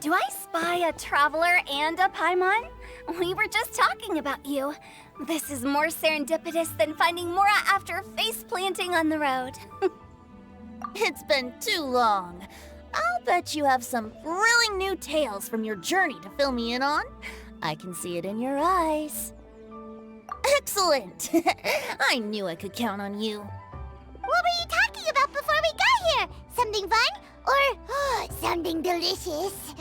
Do I spy a traveler and a Paimon? We were just talking about you. This is more serendipitous than finding Mora after face planting on the road. It's been too long. I'll bet you have some thrilling new tales from your journey to fill me in on. I can see it in your eyes. Excellent! I knew I could count on you. What were you talking about before we got here? Something fun? Or something delicious?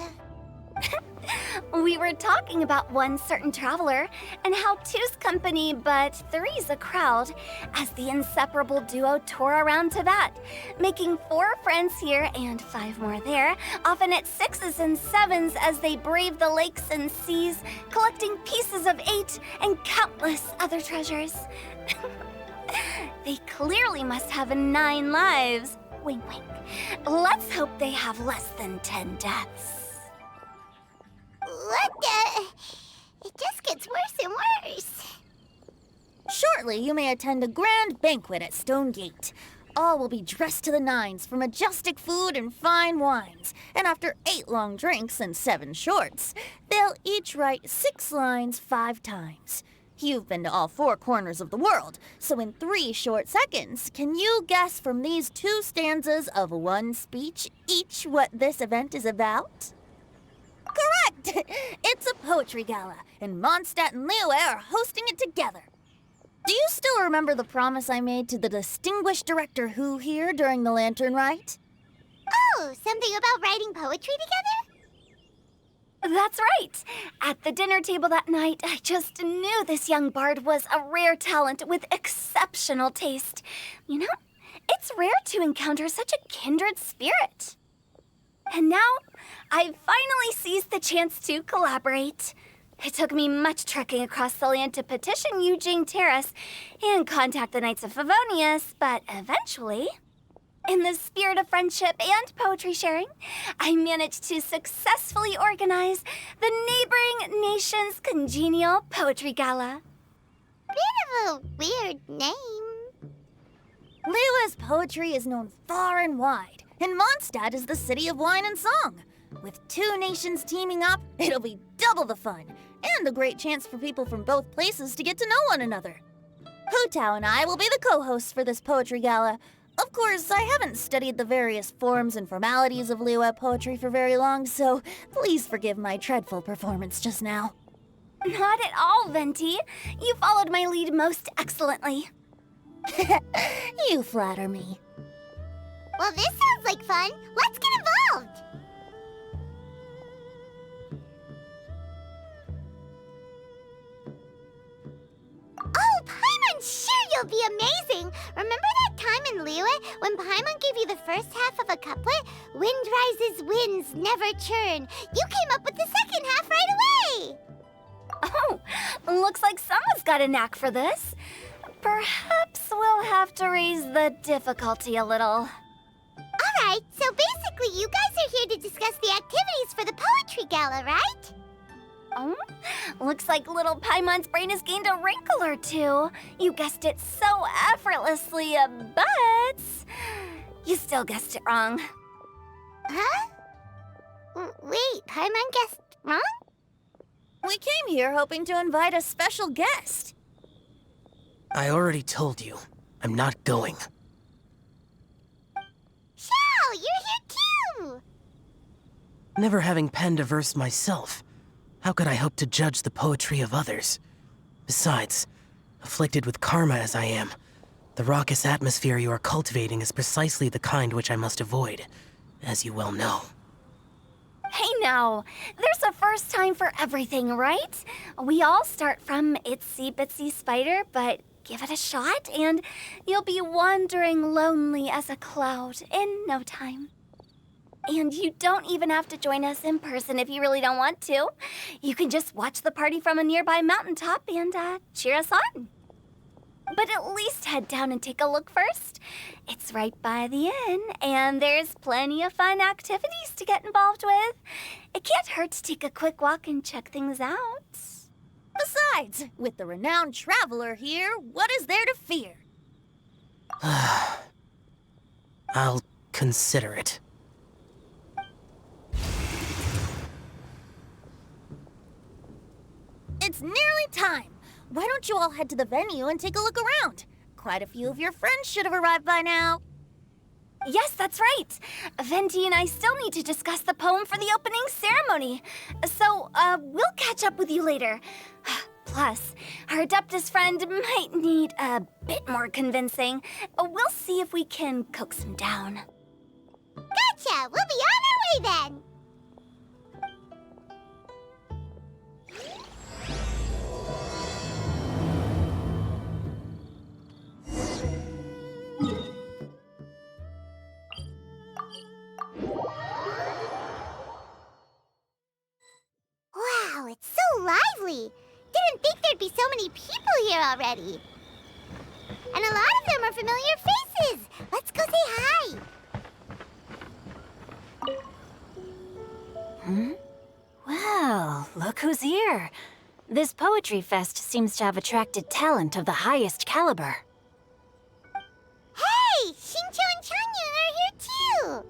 We were talking about one certain traveler and how two's company but three's a crowd as the inseparable duo tore around Tibet, making 4 friends here and 5 more there, often at 6s and 7s as they brave the lakes and seas, collecting pieces of 8 and countless other treasures. They clearly must have 9 lives. Wink, wink. Let's hope they have less than 10 deaths. What the? It just gets worse and worse. Shortly, you may attend a grand banquet at Stone Gate. All will be dressed to the nines for majestic food and fine wines. And after 8 long drinks and 7 shorts, they'll each write 6 lines 5 times. You've been to all 4 corners of the world, so in 3 short seconds, can you guess from these 2 stanzas of 1 speech each what this event is about? Correct! It's a poetry gala, and Mondstadt and Liyue are hosting it together. Do you still remember the promise I made to the distinguished director Who here during the Lantern Rite? Oh, something about writing poetry together? That's right! At the dinner table that night, I just knew this young bard was a rare talent with exceptional taste. You know, it's rare to encounter such a kindred spirit. And now, I've finally seized the chance to collaborate. It took me much trekking across the land to petition Eugene Terrace and contact the Knights of Favonius, but eventually, in the spirit of friendship and poetry sharing, I managed to successfully organize the neighboring nation's Congenial Poetry Gala. Bit of a weird name. Liyue's poetry is known far and wide, and Mondstadt is the city of wine and song. With 2 nations teaming up, it'll be double the fun, and a great chance for people from both places to get to know one another. Hu Tao and I will be the co-hosts for this poetry gala. Of course, I haven't studied the various forms and formalities of Liyue poetry for very long, so please forgive my dreadful performance just now. Not at all, Venti. You followed my lead most excellently. You flatter me. Well, this sounds like fun. Let's get involved. Oh, Paimon, sure you'll be amazing. Remember that time in Liyue when Paimon gave you the first half of a couplet? Wind rises, winds never churn. You came up with the second half right away. Oh, looks like someone's got a knack for this. Perhaps we'll have to raise the difficulty a little. All right, so basically you guys are here to discuss the activities for the poetry gala, right? Oh, looks like little Paimon's brain has gained a wrinkle or 2. You guessed it so effortlessly, but you still guessed it wrong. Huh? Wait, Paimon guessed wrong? We came here hoping to invite a special guest. I already told you, I'm not going. Xiao, you're here too! Never having penned a verse myself, how could I hope to judge the poetry of others? Besides, afflicted with karma as I am, the raucous atmosphere you are cultivating is precisely the kind which I must avoid, as you well know. Hey now, there's a first time for everything, right? We all start from itsy bitsy spider, but give it a shot and you'll be wandering lonely as a cloud in no time. And you don't even have to join us in person if you really don't want to. You can just watch the party from a nearby mountaintop and cheer us on. But at least head down and take a look first. It's right by the inn, and there's plenty of fun activities to get involved with. It can't hurt to take a quick walk and check things out. Besides, with the renowned traveler here, what is there to fear? I'll consider it. it's nearly time. Why don't you all head to the venue and take a look around? Quite a few of your friends should have arrived by now. Yes, that's right. Venti and I still need to discuss the poem for the opening ceremony. So, we'll catch up with you later. Plus, our Adeptus friend might need a bit more convincing. We'll see if we can coax him down. Gotcha! We'll be on our way then! Wow, it's so lively! Didn't think there'd be so many people here already. And a lot of them are familiar faces. Let's go say hi. Well, look who's here. This poetry fest seems to have attracted talent of the highest caliber. Hey, Shincho and Changyun are here too.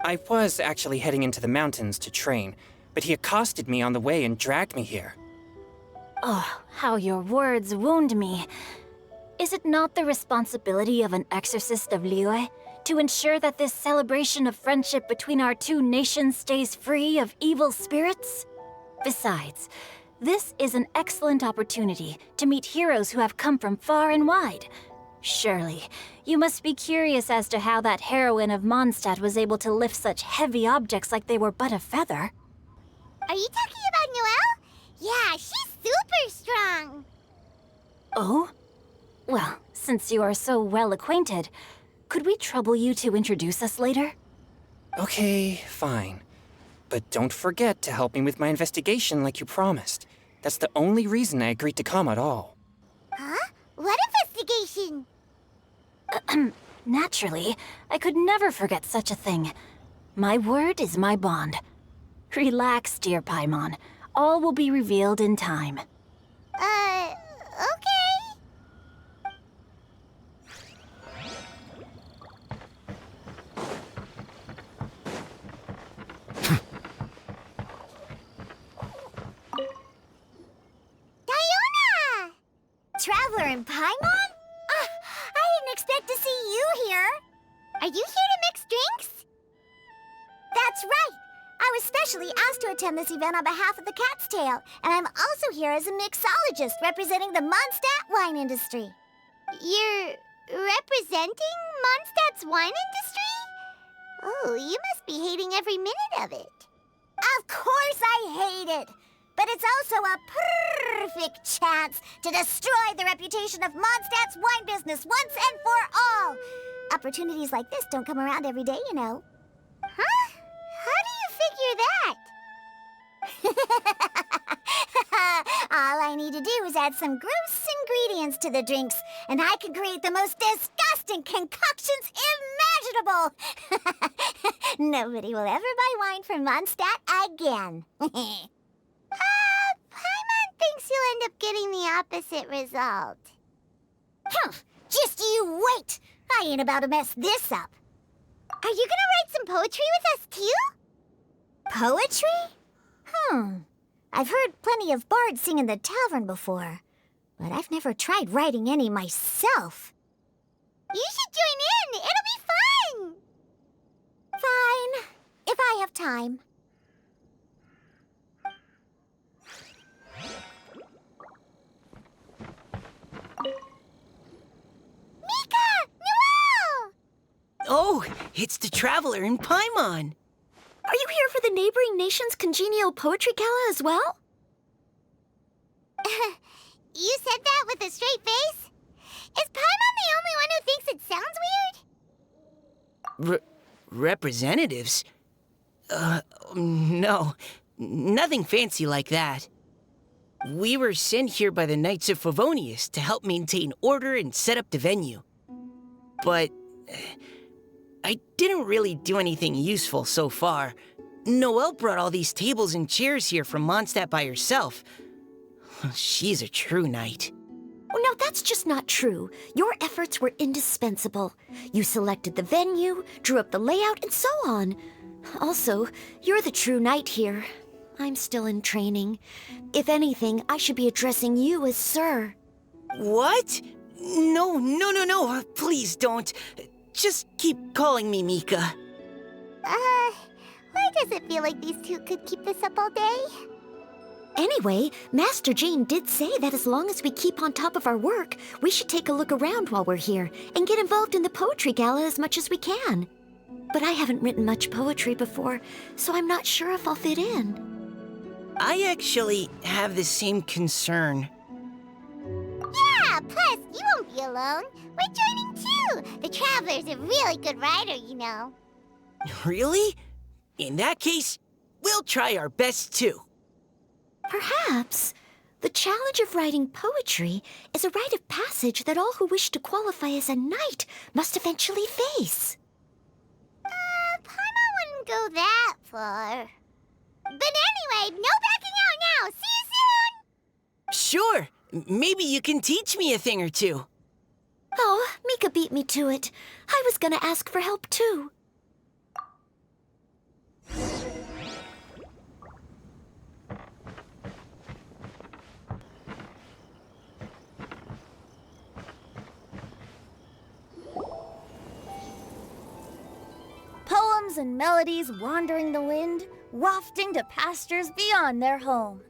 I was actually heading into the mountains to train, but he accosted me on the way and dragged me here. Oh, how your words wound me. Is it not the responsibility of an exorcist of Liyue to ensure that this celebration of friendship between our two nations stays free of evil spirits? Besides, this is an excellent opportunity to meet heroes who have come from far and wide. Surely, you must be curious as to how that heroine of Mondstadt was able to lift such heavy objects like they were but a feather. Are you talking about Noelle? Yeah, she's super strong. Oh? Well, since you are so well acquainted, could we trouble you to introduce us later? Okay, fine. But don't forget to help me with my investigation like you promised. That's the only reason I agreed to come at all. Huh? What investigation? Naturally, I could never forget such a thing. My word is my bond. Relax, dear Paimon. All will be revealed in time. Okay. Diona! Traveler in Paimon? I didn't expect to see you here. Are you here to mix drinks? That's right. I was specially asked to attend this event on behalf of the Cat's Tail, and I'm also here as a mixologist representing the Mondstadt wine industry. You're representing Mondstadt's wine industry? Oh, you must be hating every minute of it. Of course I hate it, but it's also a perfect chance to destroy the reputation of Mondstadt's wine business once and for all. Opportunities like this don't come around every day, you know. Huh? How do you figure that? All I need to do is add some gross ingredients to the drinks, and I can create the most disgusting concoctions imaginable. Nobody will ever buy wine from Mondstadt again. Paimon thinks you'll end up getting the opposite result. Just you wait! I ain't about to mess this up. Are you gonna write some poetry with us, too? Poetry? I've heard plenty of bards sing in the tavern before, but I've never tried writing any myself. You should join in! It'll be fun! Fine, if I have time. Mika! Noelle! Oh, it's the Traveler in Paimon. Are you here for the neighboring nation's Congenial Poetry Gala as well? You said that with a straight face? Is Paimon the only one who thinks it sounds weird? Representatives? No. Nothing fancy like that. We were sent here by the Knights of Favonius to help maintain order and set up the venue. But I didn't really do anything useful so far. Noelle brought all these tables and chairs here from Mondstadt by herself. She's a true knight. Oh, no, that's just not true. Your efforts were indispensable. You selected the venue, drew up the layout, and so on. Also, you're the true knight here. I'm still in training. If anything, I should be addressing you as Sir. What? No, no, no, no. Please don't. Just keep calling me Mika. Why does it feel like these two could keep this up all day? Anyway, Master Jane did say that as long as we keep on top of our work, we should take a look around while we're here and get involved in the poetry gala as much as we can. But I haven't written much poetry before, so I'm not sure if I'll fit in. I actually have the same concern. Yeah, plus, you won't be alone. We're joining too. The Traveler's a really good writer, you know. Really? In that case, we'll try our best too. Perhaps the challenge of writing poetry is a rite of passage that all who wish to qualify as a knight must eventually face. Paimon wouldn't go that far. But anyway, no backing out now. See you soon! Sure. Maybe you can teach me a thing or two. Oh, Mika beat me to it. I was gonna ask for help too. Poems and melodies wandering the wind, wafting to pastures beyond their home.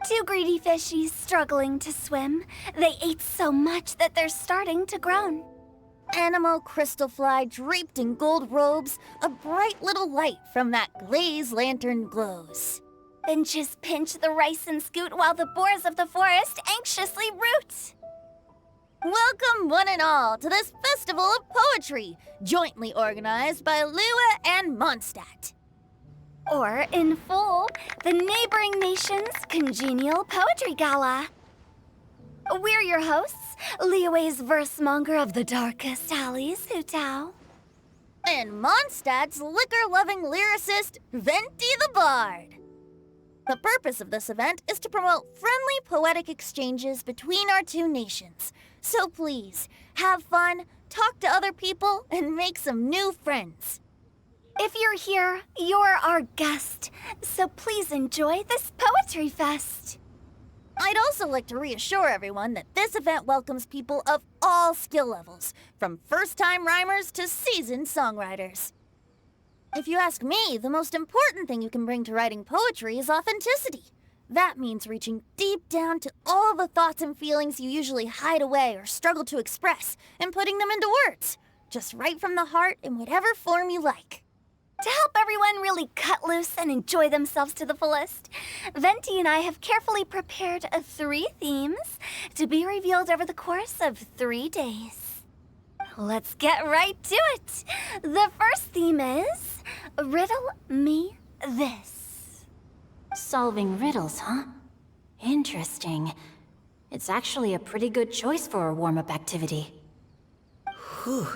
Two greedy fishies struggling to swim. They ate so much that they're starting to groan. Animal crystal fly draped in gold robes, a bright little light from that glazed lantern glows. Finches pinch the rice and scoot while the boars of the forest anxiously root. Welcome, one and all, to this festival of poetry, jointly organized by Lua and Mondstadt. Or, in full, the neighboring nation's Congenial Poetry Gala. We're your hosts, Liyue's verse-monger of the darkest alleys, Hutao. And Mondstadt's liquor-loving lyricist, Venti the Bard. The purpose of this event is to promote friendly poetic exchanges between our two nations. So please, have fun, talk to other people, and make some new friends. If you're here, you're our guest, so please enjoy this Poetry Fest. I'd also like to reassure everyone that this event welcomes people of all skill levels, from first-time rhymers to seasoned songwriters. If you ask me, the most important thing you can bring to writing poetry is authenticity. That means reaching deep down to all the thoughts and feelings you usually hide away or struggle to express, and putting them into words, just right from the heart in whatever form you like. To help everyone really cut loose and enjoy themselves to the fullest, Venti and I have carefully prepared 3 themes to be revealed over the course of 3 days. Let's get right to it. The first theme is Riddle Me This. Solving riddles, huh? Interesting. It's actually a pretty good choice for a warm-up activity. Whew.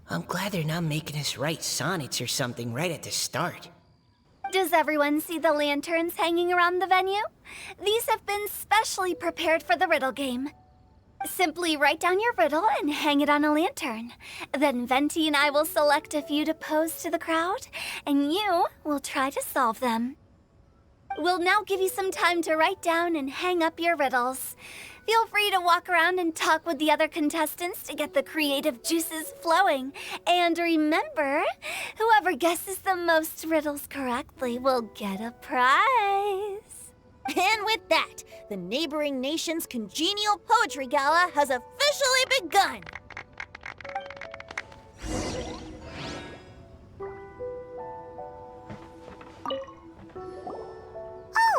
I'm glad they're not making us write sonnets or something right at the start. Does everyone see the lanterns hanging around the venue? These have been specially prepared for the riddle game. Simply write down your riddle and hang it on a lantern. Then Venti and I will select a few to pose to the crowd, and you will try to solve them. We'll now give you some time to write down and hang up your riddles. Feel free to walk around and talk with the other contestants to get the creative juices flowing. And remember, whoever guesses the most riddles correctly will get a prize. And with that, the neighboring nation's Congenial Poetry Gala has officially begun!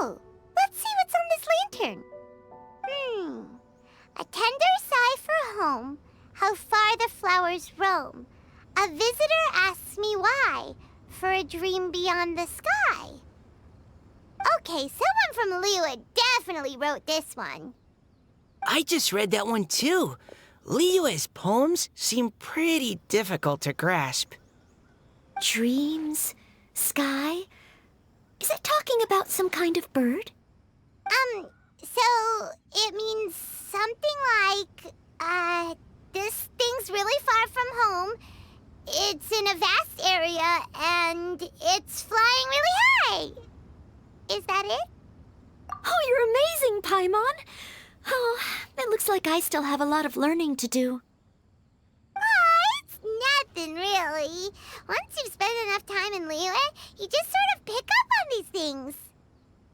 Oh, let's see what's on this lantern. A tender sigh for home, how far the flowers roam. A visitor asks me why, for a dream beyond the sky. Okay, someone from Liyue definitely wrote this one. I just read that one too. Liyue's poems seem pretty difficult to grasp. Dreams? Sky? Is it talking about some kind of bird? So it means something like, this thing's really far from home. It's in a vast area, and it's flying really high. Is that it? Oh, you're amazing, Paimon! Oh, it looks like I still have a lot of learning to do. It's nothing, really. Once you've spent enough time in Liyue, you just sort of pick up on these things.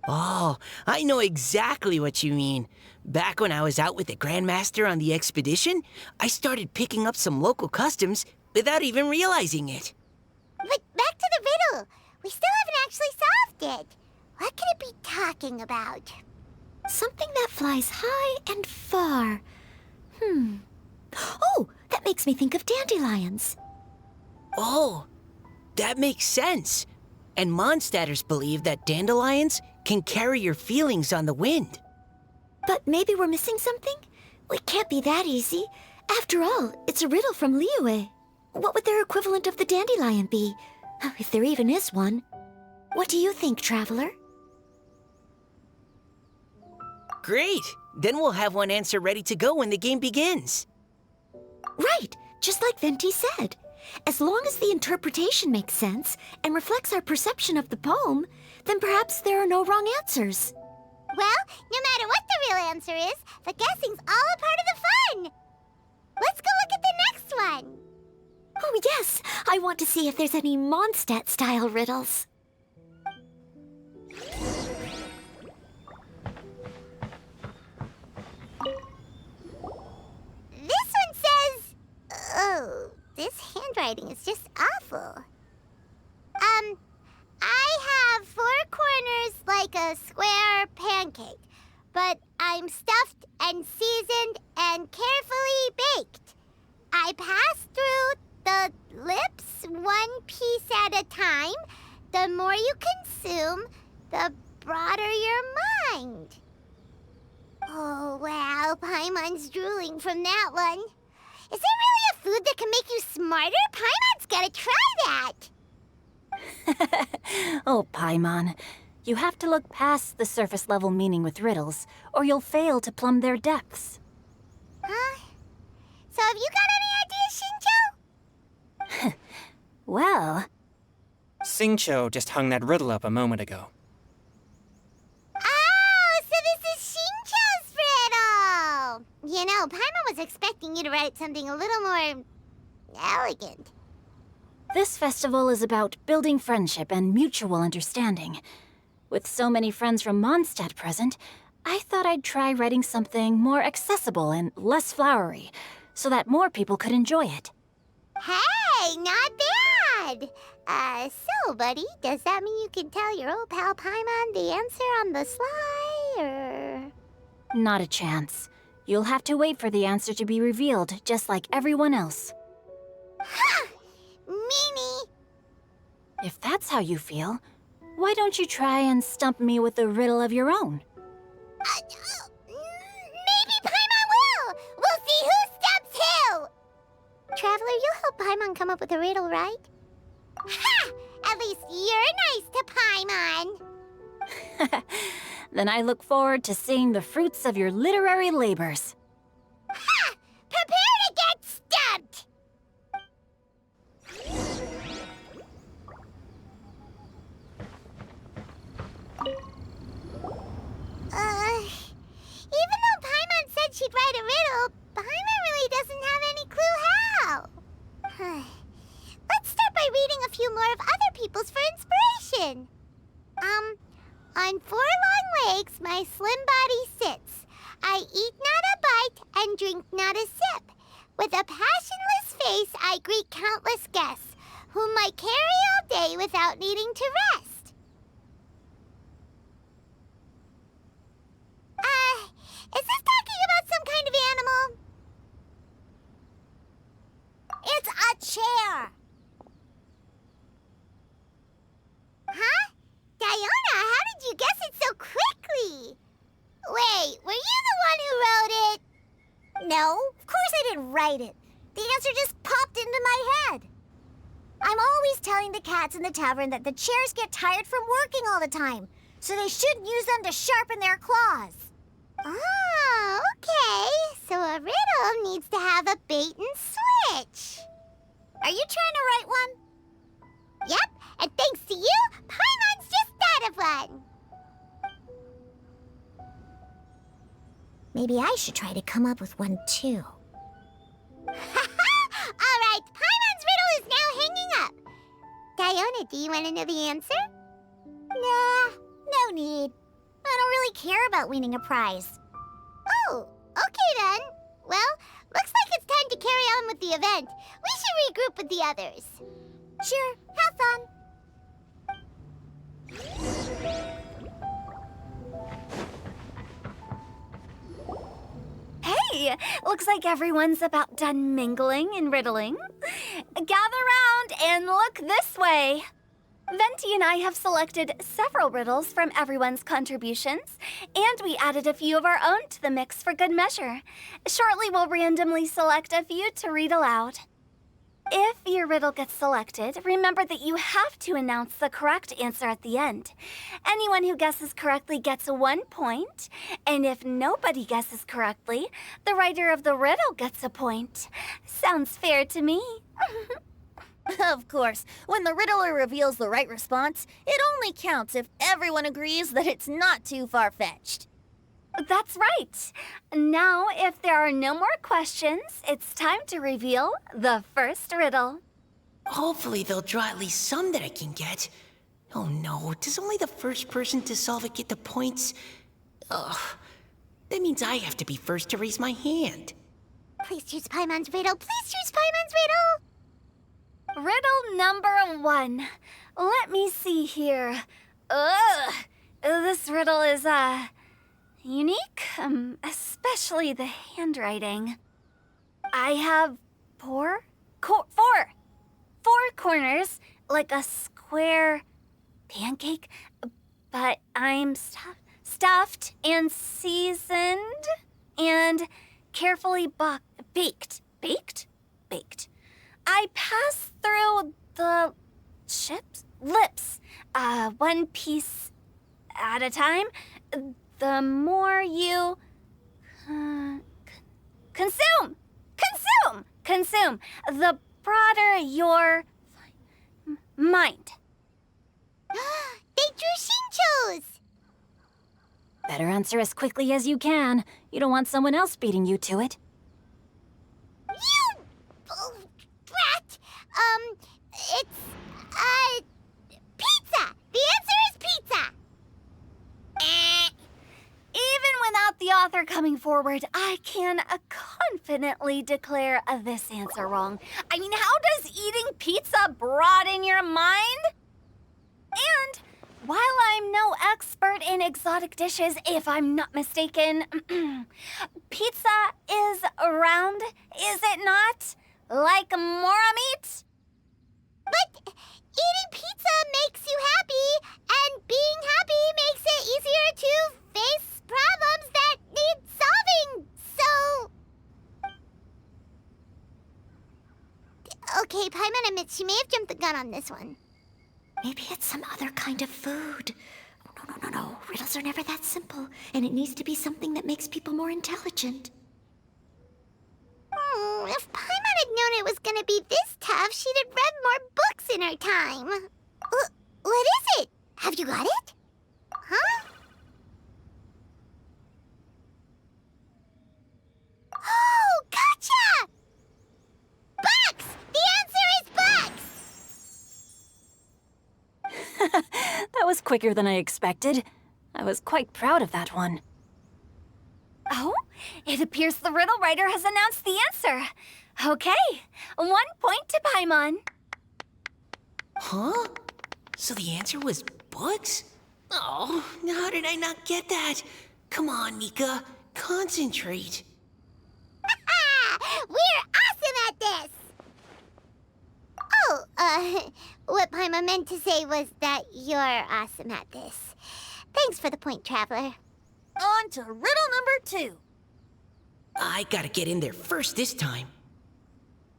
Oh, I know exactly what you mean. Back when I was out with the Grandmaster on the expedition, I started picking up some local customs without even realizing it. But back to the riddle. We still haven't actually solved it. What could it be talking about? Something that flies high and far. Oh, that makes me think of dandelions. Oh, that makes sense. And Mondstadters believe that dandelions can carry your feelings on the wind. But maybe we're missing something? It can't be that easy. After all, it's a riddle from Liyue. What would their equivalent of the dandelion be? If there even is one. What do you think, Traveler? Great! Then we'll have one answer ready to go when the game begins. Right, just like Venti said. As long as the interpretation makes sense and reflects our perception of the poem, then perhaps there are no wrong answers. Well, no matter what the real answer is, the guessing's all a part of the fun. Let's go look at the next one. Oh yes, I want to see if there's any Mondstadt-style riddles. This one says... Oh, this handwriting is just awful. I have 4 corners like a square pancake, but I'm stuffed and seasoned and carefully baked. I pass through the lips 1 piece at a time. The more you consume, the broader your mind. Oh, wow, Paimon's drooling from that one. Is there really a food that can make you smarter? Paimon's gotta try that. Oh, Paimon. You have to look past the surface-level meaning with riddles, or you'll fail to plumb their depths. Huh? So have you got any ideas, Shinjo? Well, Xingqiu just hung that riddle up a moment ago. Oh, so this is Shinjo's riddle! You know, Paimon was expecting you to write something a little more... elegant. this festival is about building friendship and mutual understanding. With so many friends from Mondstadt present, I thought I'd try writing something more accessible and less flowery, so that more people could enjoy it. Hey, not bad! So, buddy, does that mean you can tell your old pal Paimon the answer on the sly, or...? Not a chance. You'll have to wait for the answer to be revealed, just like everyone else. Ha! Meanie! If that's how you feel, why don't you try and stump me with a riddle of your own? Maybe Paimon will! We'll see who stumps who! Traveler, you'll help Paimon come up with a riddle, right? Ha! At least you're nice to Paimon! Then I look forward to seeing the fruits of your literary labors. Ha! Prepare to get stumped! Even though Paimon said she'd write a riddle, Paimon really doesn't have any clue how. Let's start by reading a few more of other people's for inspiration. On 4 long legs, my slim body sits. I eat not a bite and drink not a sip. With a passionless face, I greet countless guests, whom I carry all day without needing to rest. Is this talking about some kind of animal? It's a chair. Huh? Diona, how did you guess it so quickly? Wait, were you the one who wrote it? No, of course I didn't write it. The answer just popped into my head. I'm always telling the cats in the tavern that the chairs get tired from working all the time, so they shouldn't use them to sharpen their claws. Oh, okay. So a riddle needs to have a bait and switch. Are you trying to write one? Yep, and thanks to you, Paimon's just thought of one. Maybe I should try to come up with one too. Alright, Paimon's riddle is now hanging up. Diona, do you want to know the answer? Nah, no need. I don't really care about winning a prize. Oh, okay then. Well, looks like it's time to carry on with the event. We should regroup with the others. Sure, have fun. Hey, looks like everyone's about done mingling and riddling. Gather round and look this way. Venti and I have selected several riddles from everyone's contributions, and we added a few of our own to the mix for good measure. Shortly, we'll randomly select a few to read aloud. If your riddle gets selected, remember that you have to announce the correct answer at the end. Anyone who guesses correctly gets 1 point, and if nobody guesses correctly, the writer of the riddle gets a point. Sounds fair to me. Of course, when the riddler reveals the right response, it only counts if everyone agrees that it's not too far-fetched. That's right. Now, if there are no more questions, it's time to reveal the first riddle. Hopefully they'll draw at least some that I can get. Oh no, does only the first person to solve it get the points? Ugh, that means I have to be first to raise my hand. Please choose Paimon's riddle. Please choose Paimon's riddle. Riddle number 1. Let me see here. Ugh, this riddle is, unique, especially the handwriting. I have four corners, like a square pancake, but I'm stuffed and seasoned and carefully baked. Baked. I pass through the lips, one piece at a time. The more you consume, the broader your mind. They drew Shinchos! Better answer as quickly as you can. You don't want someone else beating you to it. You brat! It's, pizza! The answer is pizza! Even without the author coming forward, I can confidently declare this answer wrong. I mean, how does eating pizza broaden your mind? And while I'm no expert in exotic dishes, if I'm not mistaken, pizza is round, is it not? Like mora meat? But eating pizza makes you happy, and being happy makes it easier to face problems that need solving, so... Okay, Paimon admits she may have jumped the gun on this one. Maybe it's some other kind of food. Oh, no. Riddles are never that simple, and it needs to be something that makes people more intelligent. If Paimon had known it was gonna be this tough, she'd have read more books in her time. What is it? Have you got it? Huh? Oh, gotcha! Bucks! The answer is bucks! That was quicker than I expected. I was quite proud of that one. Oh, it appears the riddle writer has announced the answer. Okay, 1 point to Paimon. Huh? So the answer was bugs? Oh, how did I not get that? Come on, Mika, concentrate. We're awesome at this! Oh, what Paimon meant to say was that you're awesome at this. Thanks for the point, Traveler. On to riddle number 2. I gotta get in there first this time.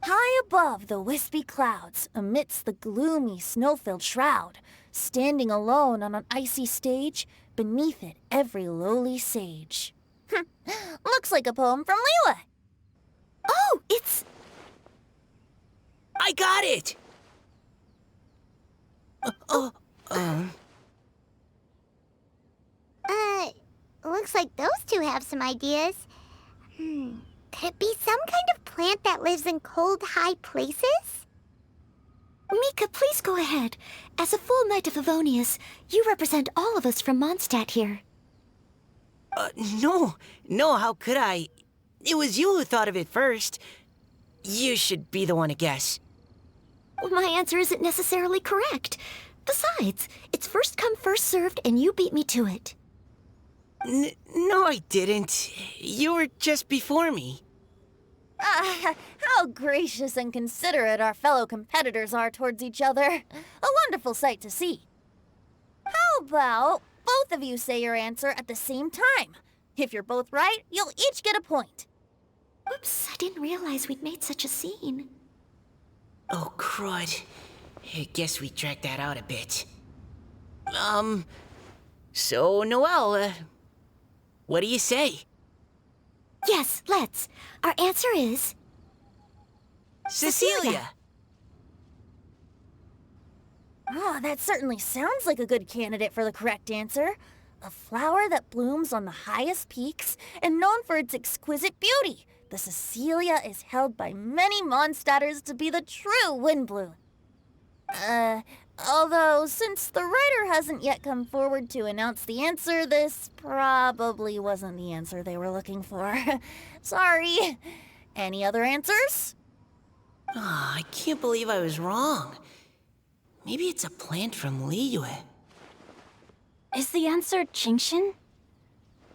High above the wispy clouds, amidst the gloomy snow-filled shroud, standing alone on an icy stage, beneath it every lowly sage. Looks like a poem from Liyue. Oh, it's... I got it! Looks Looks like those two have some ideas. Could it be some kind of plant that lives in cold, high places? Mika, please go ahead. As a full Knight of Favonius, you represent all of us from Mondstadt here. No, how could I? It was you who thought of it first. You should be the one to guess. My answer isn't necessarily correct. Besides, it's first come, first served, and you beat me to it. No, I didn't. You were just before me. How gracious and considerate our fellow competitors are towards each other. A wonderful sight to see. How about both of you say your answer at the same time? If you're both right, you'll each get a point. Whoops, I didn't realize we'd made such a scene. Oh, crud. I guess we dragged that out a bit. So, Noelle, what do you say? Yes, let's. Our answer is... Cecilia! Oh, that certainly sounds like a good candidate for the correct answer. A flower that blooms on the highest peaks and known for its exquisite beauty. The Cecilia is held by many Mondstadters to be the true windbloom. Although, since the writer hasn't yet come forward to announce the answer, this probably wasn't the answer they were looking for. Sorry. Any other answers? Oh, I can't believe I was wrong. Maybe it's a plant from Liyue. Is the answer Genshin?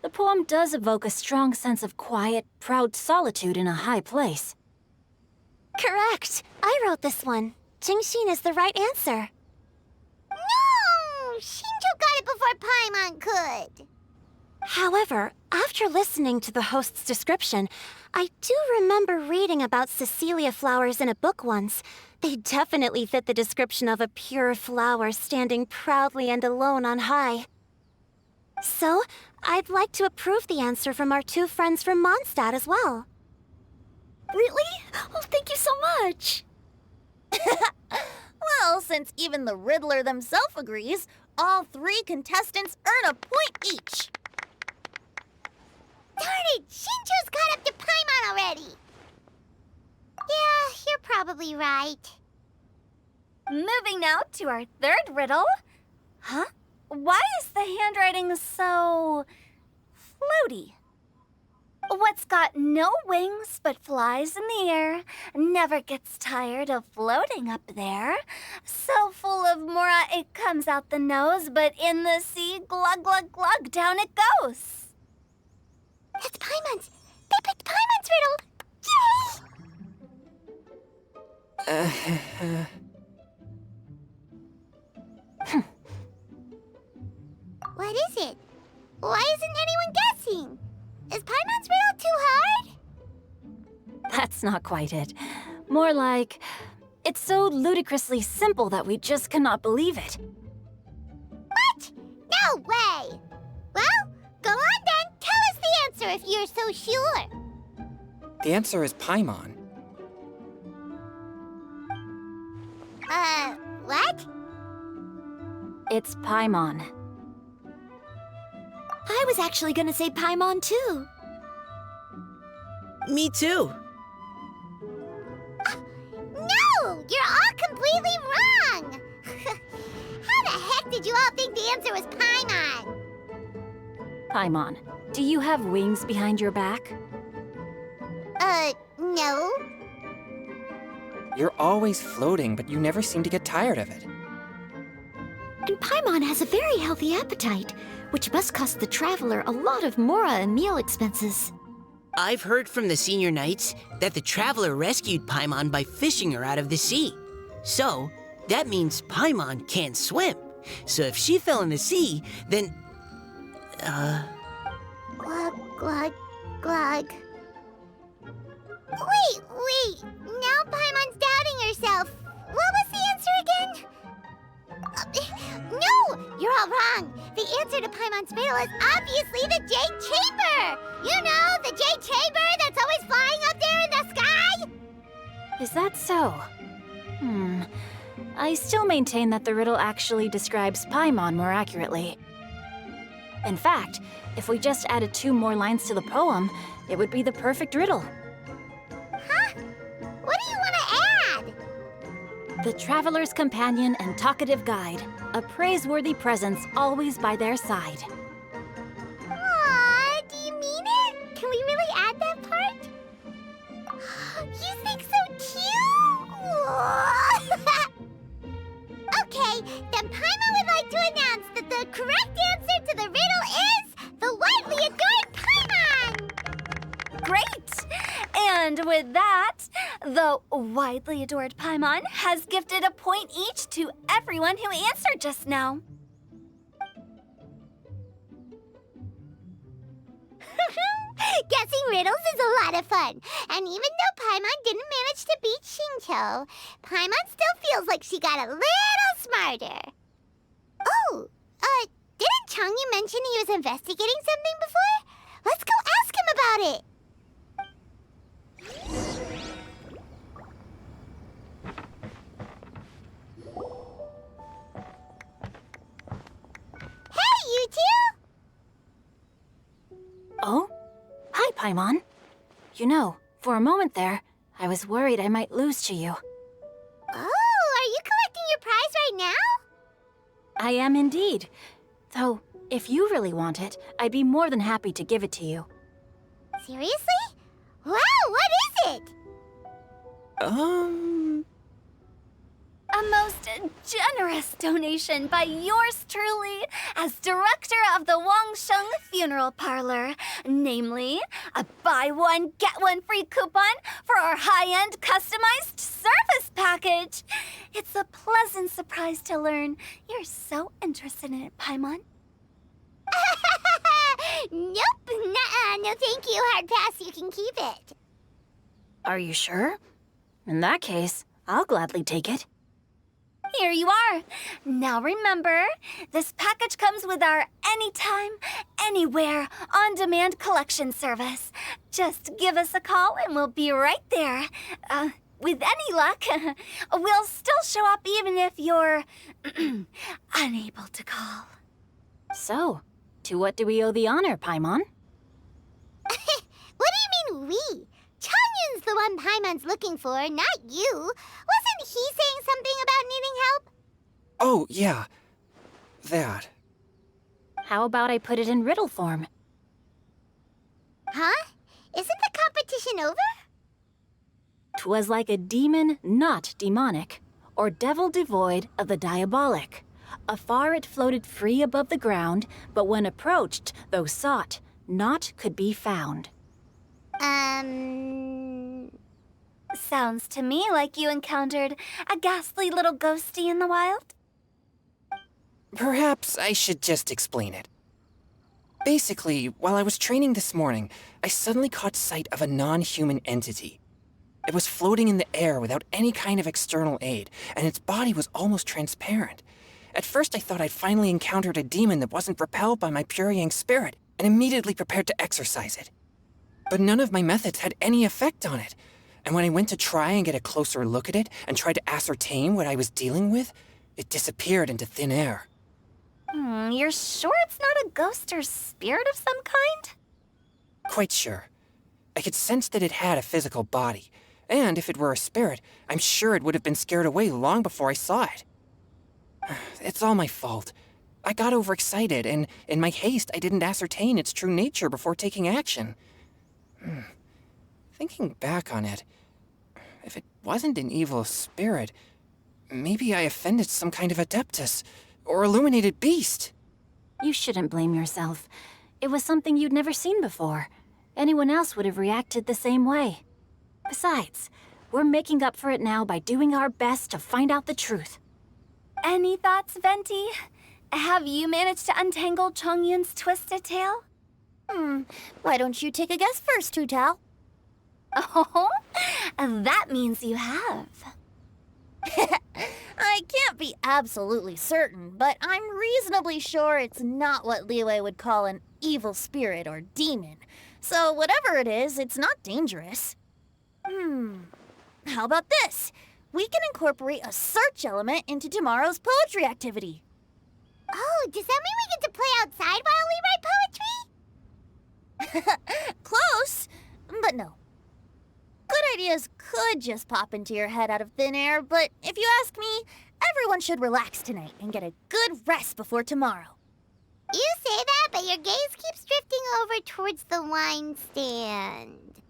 The poem does evoke a strong sense of quiet, proud solitude in a high place. Correct. I wrote this one. Genshin is the right answer. No! Shinjo got it before Paimon could. However, after listening to the host's description, I do remember reading about Cecilia flowers in a book once. They definitely fit the description of a pure flower standing proudly and alone on high. So, I'd like to approve the answer from our two friends from Mondstadt as well. Really? Oh, thank you so much. Well, since even the Riddler themselves agrees, all three contestants earn a point each. Darn it! Shinjo's caught up to Paimon already! Yeah, you're probably right. Moving now to our third riddle. Huh? Why is the handwriting so... floaty? What's got no wings but flies in the air, never gets tired of floating up there. So full of mora it comes out the nose, but in the sea, glug glug glug, down it goes. That's Paimon's! They picked Paimon's riddle! Yay! What is it? Why isn't anyone guessing? Is Paimon's riddle too hard? That's not quite it. More like, it's so ludicrously simple that we just cannot believe it. What? No way! Well, go on then. Tell us the answer if you're so sure. The answer is Paimon. What? It's Paimon. I was actually gonna say Paimon too. Me too. No! You're all completely wrong! How the heck did you all think the answer was Paimon? Paimon, do you have wings behind your back? No. You're always floating, but you never seem to get tired of it. And Paimon has a very healthy appetite, which must cost the traveler a lot of mora and meal expenses. I've heard from the senior knights that the traveler rescued Paimon by fishing her out of the sea. So, that means Paimon can't swim. So if she fell in the sea, then... Glug, glug, glug. Wait! Now Paimon's doubting herself. What was the answer again? No! You're all wrong. The answer to Paimon's riddle is obviously the Jade Chamber! You know, the Jade Chamber that's always flying up there in the sky? Is that so? I still maintain that the riddle actually describes Paimon more accurately. In fact, if we just added 2 more lines to the poem, it would be the perfect riddle. Huh? What do you want to add? The traveler's companion and talkative guide, a praiseworthy presence always by their side. Aw, do you mean it? Can we really add that part? You think so cute? Okay, then Paimon would like to announce that the correct answer to the riddle is the widely adored Paimon! Great! And with that, the widely adored Paimon has gifted a point each to everyone who answered just now. Guessing riddles is a lot of fun. And even though Paimon didn't manage to beat Shinto, Paimon still feels like she got a little smarter. Oh, didn't Changyu mention he was investigating something before? Let's go ask him about it. Hey, you two! Oh? Hi, Paimon. You know, for a moment there, I was worried I might lose to you. Oh, are you collecting your prize right now? I am indeed. Though, if you really want it, I'd be more than happy to give it to you. Seriously? Wow, what is it? A most generous donation by yours truly as director of the Wangsheng Funeral Parlor. Namely, a buy one, get one free coupon for our high-end customized service package. It's a pleasant surprise to learn you're so interested in it, Paimon. Nope, nuh-uh, no thank you, hard pass, you can keep it. Are you sure? In that case, I'll gladly take it. Here you are. Now remember, this package comes with our anytime, anywhere, on-demand collection service. Just give us a call and we'll be right there. With any luck, we'll still show up even if you're unable to call. So, to what do we owe the honor, Paimon? What do you mean we? Changyun's the one Paimon's looking for, not you. Wasn't he saying something about needing help? Oh, yeah. That. How about I put it in riddle form? Huh? Isn't the competition over? 'Twas like a demon not demonic, or devil devoid of the diabolic. Afar it floated free above the ground, but when approached, though sought, naught could be found. Sounds to me like you encountered a ghastly little ghosty in the wild. Perhaps I should just explain it. Basically, while I was training this morning, I suddenly caught sight of a non-human entity. It was floating in the air without any kind of external aid, and its body was almost transparent. At first I thought I'd finally encountered a demon that wasn't repelled by my pure yang spirit, and immediately prepared to exorcise it. But none of my methods had any effect on it, and when I went to try and get a closer look at it and tried to ascertain what I was dealing with, it disappeared into thin air. You're sure it's not a ghost or spirit of some kind? Quite sure. I could sense that it had a physical body, and if it were a spirit, I'm sure it would have been scared away long before I saw it. It's all my fault. I got overexcited, and in my haste, I didn't ascertain its true nature before taking action. Thinking back on it, if it wasn't an evil spirit, maybe I offended some kind of adeptus or illuminated beast. You shouldn't blame yourself. It was something you'd never seen before. Anyone else would have reacted the same way. Besides, we're making up for it now by doing our best to find out the truth. Any thoughts, Venti? Have you managed to untangle Chongyun's twisted tail? Why don't you take a guess first, Hu-Tao? Oh, that means you have. I can't be absolutely certain, but I'm reasonably sure it's not what Liyue would call an evil spirit or demon. So whatever it is, it's not dangerous. How about this? We can incorporate a search element into tomorrow's poetry activity. Oh, does that mean we get to play outside while we write could just pop into your head out of thin air, but if you ask me, everyone should relax tonight and get a good rest before tomorrow. You say that, but your gaze keeps drifting over towards the wine stand.